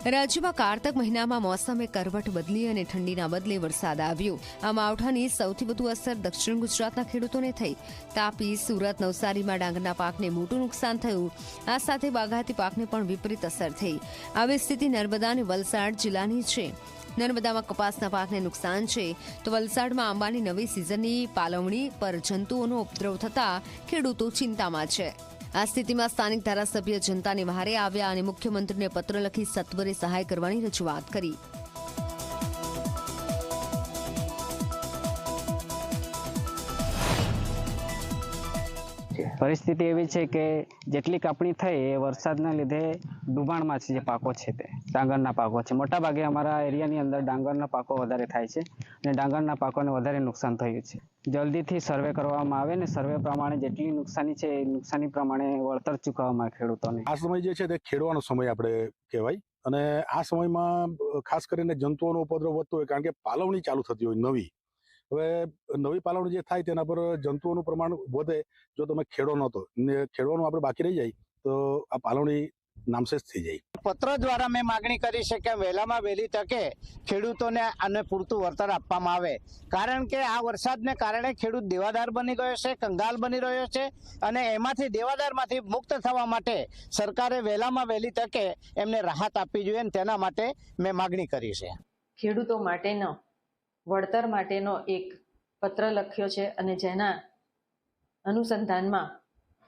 રાજ્યમાં કારતક મહિનામાં મોસમે કરવટ બદલી અને ઠંડીના બદલે વરસાદ આવ્યો। આ માવઠાની સૌથી વધુ અસર દક્ષિણ ગુજરાતના ખેડૂતોને થઈ। તાપી, સુરત, નવસારીમાં ડાંગરના પાકને મોટું નુકસાન થયું। આ સાથે બાગાયતી પાકને પણ વિપરીત અસર થઈ। આવી સ્થિતિ નર્મદા અને વલસાડ જિલ્લાની છે। નર્મદામાં કપાસના પાકને નુકસાન છે, તો વલસાડમાં આંબાની નવી સિઝનની પાલવણી પર જંતુઓનો ઉપદ્રવ થતા ખેડૂતો ચિંતામાં છે। આ સ્થિતિમાં સ્થાનિક ધારાસભ્ય જનતાને વહારે આવ્યા અને મુખ્યમંત્રીને પત્ર લખી સત્વરે સહાય કરવાની રજૂઆત કરી। પરિસ્થિતિ એવી છે કે જેટલી કાપણી થઈ એ વરસાદના લીધે ડુબાણમાં છે। જે પાકો છે તે ડાંગરના પાકો છે। મોટાભાગે અમારા એરિયાની અંદર ડાંગરના પાકો વધારે થાય છે અને ડાંગરના પાકોને વધારે નુકસાન થયું છે। જલ્દીથી સર્વે કરવામાં આવે ને સર્વે પ્રમાણે જેટલી નુકસાની છે એ નુકસાની પ્રમાણે વળતર ચૂકવવામાં આવે ખેડૂતોને। આ સમય જે છે તે ખેડવાનો સમય આપણે કહેવાય અને આ સમયમાં ખાસ કરીને જંતુઓનો ઉપદ્રવ વધતો હોય, કારણ કે પાલવણી ચાલુ થતી હોય નવી। હવે નવી પાલવણી જે થાય તેના પર જંતુઓનું પ્રમાણ વધે। જો તમે ખેડો નહોતો ને ખેડવાનું આપણે બાકી રહી જાય તો આ પાલવણી નામશેષ થઈ જાય। પત્ર દ્વારા મેં માગણી કરી છે કે વહેલામાં વહેલી તકે ખેડૂતોને આને પૂરતું વળતર આપવામાં આવે, કારણ કે આ વરસાદને કારણે ખેડૂત દેવાદાર બની ગયો છે, કંગાલ બની રહ્યો છે અને એમાંથી દેવાદારમાંથી મુક્ત થવા માટે સરકારે વહેલામાં વહેલી તકે એમને રાહત આપવી જોઈએ અને તેના માટે મેં માગણી કરી છે। ખેડૂતો માટેનો વળતર માટેનો એક પત્ર લખ્યો છે અને જેના અનુસંધાનમાં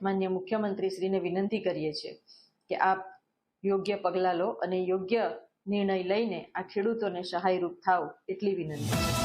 માન્ય મુખ્યમંત્રીશ્રીને વિનંતી કરીએ છીએ કે આપ યોગ્ય પગલાં લો અને યોગ્ય નિર્ણય લઈને આ ખેડૂતોને સહાયરૂપ થાવ એટલી વિનંતી છે।